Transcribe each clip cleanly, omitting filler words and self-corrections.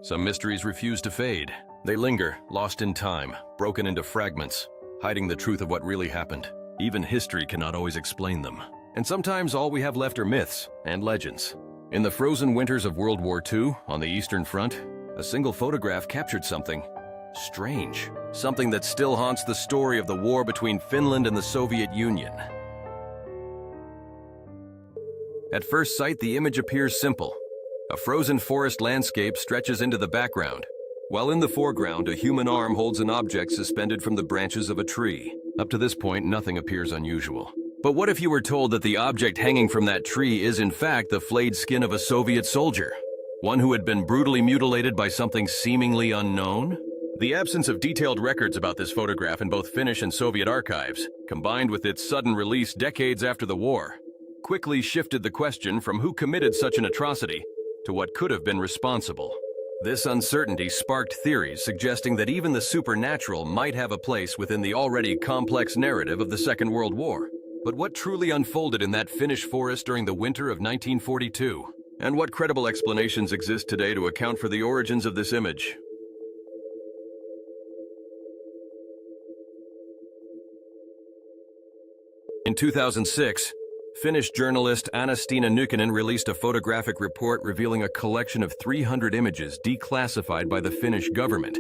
Some mysteries refuse to fade. They linger, lost in time, broken into fragments, hiding the truth of what really happened. Even history cannot always explain them. And sometimes all we have left are myths and legends. In the frozen winters of World War II, on the Eastern Front, a single photograph captured something strange. Something that still haunts the story of the war between Finland and the Soviet Union. At first sight, the image appears simple. A frozen forest landscape stretches into the background, while in the foreground, a human arm holds an object suspended from the branches of a tree. Up to this point, nothing appears unusual. But what if you were told that the object hanging from that tree is in fact the flayed skin of a Soviet soldier? One who had been brutally mutilated by something seemingly unknown? The absence of detailed records about this photograph in both Finnish and Soviet archives, combined with its sudden release decades after the war, quickly shifted the question from who committed such an atrocity to what could have been responsible. This uncertainty sparked theories suggesting that even the supernatural might have a place within the already complex narrative of the Second World War. But what truly unfolded in that Finnish forest during the winter of 1942? And what credible explanations exist today to account for the origins of this image? In 2006, Finnish journalist Anna-Stina Nykänen released a photographic report revealing a collection of 300 images declassified by the Finnish government,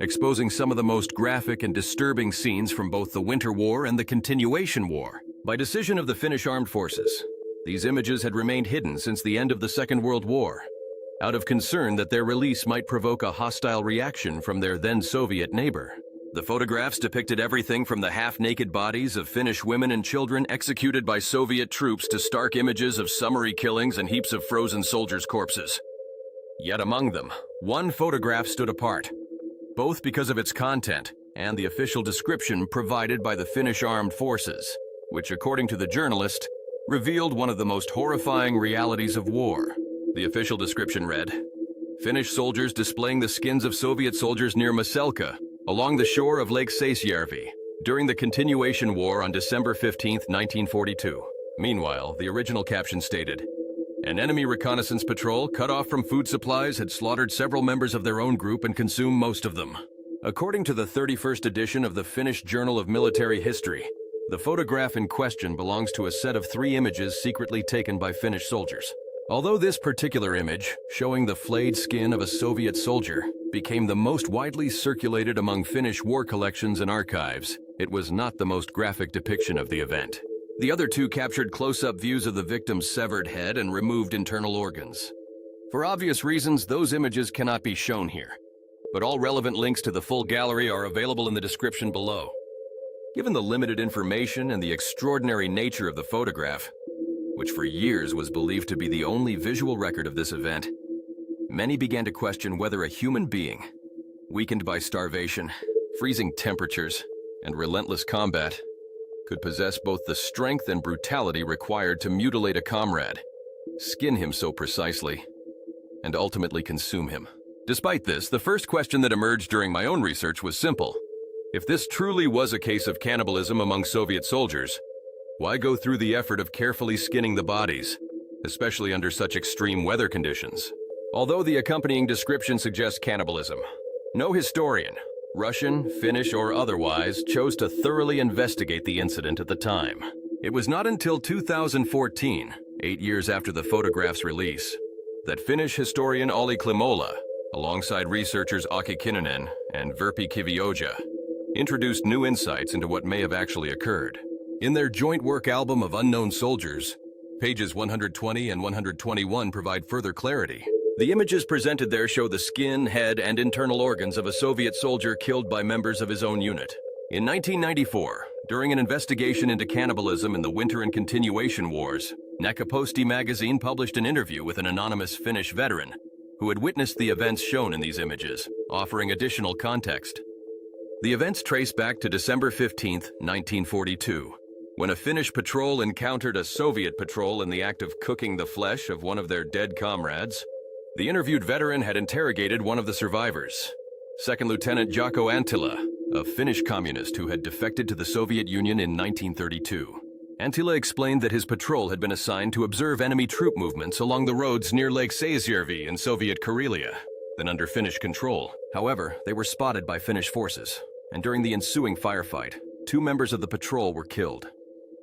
exposing some of the most graphic and disturbing scenes from both the Winter War and the Continuation War. By decision of the Finnish Armed Forces, these images had remained hidden since the end of the Second World War, out of concern that their release might provoke a hostile reaction from their then Soviet neighbor. The photographs depicted everything from the half-naked bodies of Finnish women and children executed by Soviet troops to stark images of summary killings and heaps of frozen soldiers' corpses. Yet among them, one photograph stood apart, both because of its content and the official description provided by the Finnish Armed Forces, which, according to the journalist, revealed one of the most horrifying realities of war. The official description read, "Finnish soldiers displaying the skins of Soviet soldiers near Maselka, along the shore of Lake Seisjärvi, during the Continuation War on December 15, 1942. Meanwhile, the original caption stated, "An enemy reconnaissance patrol, cut off from food supplies, had slaughtered several members of their own group and consumed most of them." According to the 31st edition of the Finnish Journal of Military History, the photograph in question belongs to a set of 3 images secretly taken by Finnish soldiers. Although this particular image, showing the flayed skin of a Soviet soldier, became the most widely circulated among Finnish war collections and archives, it was not the most graphic depiction of the event. The other 2 captured close-up views of the victim's severed head and removed internal organs. For obvious reasons, those images cannot be shown here, but all relevant links to the full gallery are available in the description below. Given the limited information and the extraordinary nature of the photograph, which for years was believed to be the only visual record of this event, many began to question whether a human being, weakened by starvation, freezing temperatures, and relentless combat, could possess both the strength and brutality required to mutilate a comrade, skin him so precisely, and ultimately consume him. Despite this, the first question that emerged during my own research was simple. If this truly was a case of cannibalism among Soviet soldiers, why go through the effort of carefully skinning the bodies, especially under such extreme weather conditions? Although the accompanying description suggests cannibalism, no historian, Russian, Finnish, or otherwise, chose to thoroughly investigate the incident at the time. It was not until 2014, 8 years after the photograph's release, that Finnish historian Olli Klimola, alongside researchers Aki Kinnunen and Virpi Kivioja, introduced new insights into what may have actually occurred. In their joint work album of Unknown Soldiers, pages 120 and 121 provide further clarity. The images presented there show the skin, head, and internal organs of a Soviet soldier killed by members of his own unit. In 1994, during an investigation into cannibalism in the Winter and Continuation Wars, Näköposti magazine published an interview with an anonymous Finnish veteran who had witnessed the events shown in these images, offering additional context. The events trace back to December 15, 1942, when a Finnish patrol encountered a Soviet patrol in the act of cooking the flesh of one of their dead comrades. The interviewed veteran had interrogated one of the survivors, Second Lieutenant Jaakko Anttila, a Finnish communist who had defected to the Soviet Union in 1932. Anttila explained that his patrol had been assigned to observe enemy troop movements along the roads near Lake Seisjärvi in Soviet Karelia. then under Finnish control. However, they were spotted by Finnish forces, and during the ensuing firefight, 2 members of the patrol were killed.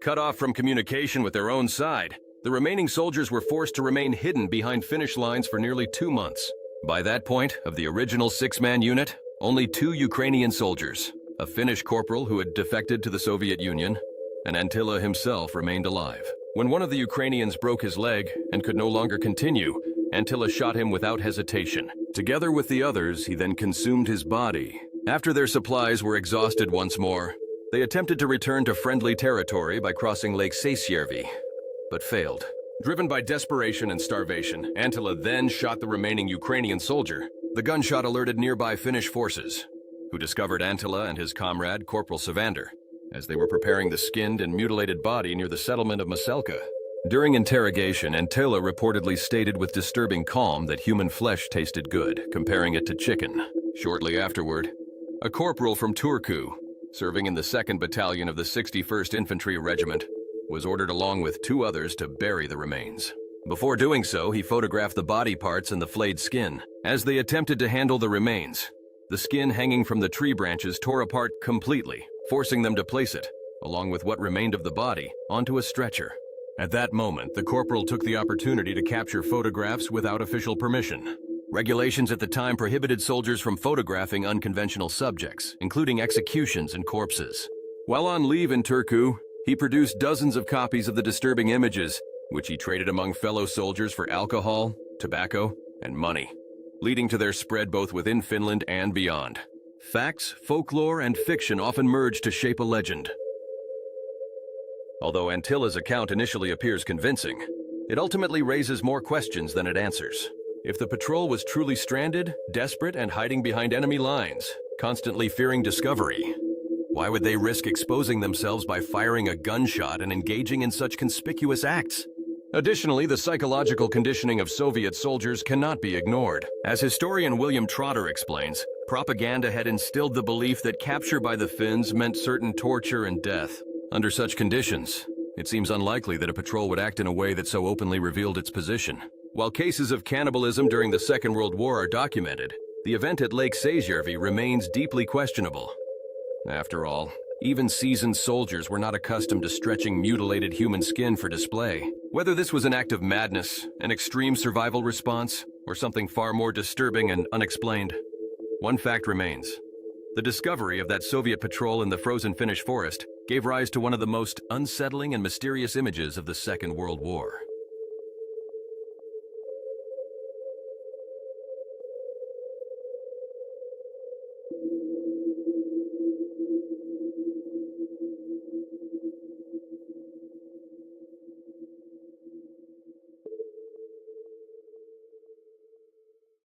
Cut off from communication with their own side, the remaining soldiers were forced to remain hidden behind Finnish lines for nearly 2 months. By that point, of the original 6-man unit, only 2 Ukrainian soldiers, a Finnish corporal who had defected to the Soviet Union, and Antila himself remained alive. When one of the Ukrainians broke his leg and could no longer continue, Antila shot him without hesitation. Together with the others, he then consumed his body. After their supplies were exhausted once more, they attempted to return to friendly territory by crossing Lake Seisjärvi, but failed. Driven by desperation and starvation, Antila then shot the remaining Ukrainian soldier. The gunshot alerted nearby Finnish forces, who discovered Antila and his comrade, Corporal Savander, as they were preparing the skinned and mutilated body near the settlement of Maselka. During interrogation, Antila reportedly stated with disturbing calm that human flesh tasted good, comparing it to chicken. Shortly afterward, a corporal from Turku, serving in the 2nd Battalion of the 61st Infantry Regiment, was ordered along with 2 others to bury the remains. Before doing so, he photographed the body parts and the flayed skin. As they attempted to handle the remains, the skin hanging from the tree branches tore apart completely, forcing them to place it, along with what remained of the body, onto a stretcher. At that moment, the corporal took the opportunity to capture photographs without official permission. Regulations at the time prohibited soldiers from photographing unconventional subjects, including executions and corpses. While on leave in Turku, he produced dozens of copies of the disturbing images, which he traded among fellow soldiers for alcohol, tobacco, and money, leading to their spread both within Finland and beyond. Facts, folklore, and fiction often merge to shape a legend. Although Antila's account initially appears convincing, it ultimately raises more questions than it answers. If the patrol was truly stranded, desperate, and hiding behind enemy lines, constantly fearing discovery, why would they risk exposing themselves by firing a gunshot and engaging in such conspicuous acts? Additionally, the psychological conditioning of Soviet soldiers cannot be ignored. As historian William Trotter explains, propaganda had instilled the belief that capture by the Finns meant certain torture and death. Under such conditions, it seems unlikely that a patrol would act in a way that so openly revealed its position. While cases of cannibalism during the Second World War are documented, the event at Lake Seisjärvi remains deeply questionable. After all, even seasoned soldiers were not accustomed to stretching mutilated human skin for display. Whether this was an act of madness, an extreme survival response, or something far more disturbing and unexplained, one fact remains. The discovery of that Soviet patrol in the frozen Finnish forest gave rise to one of the most unsettling and mysterious images of the Second World War.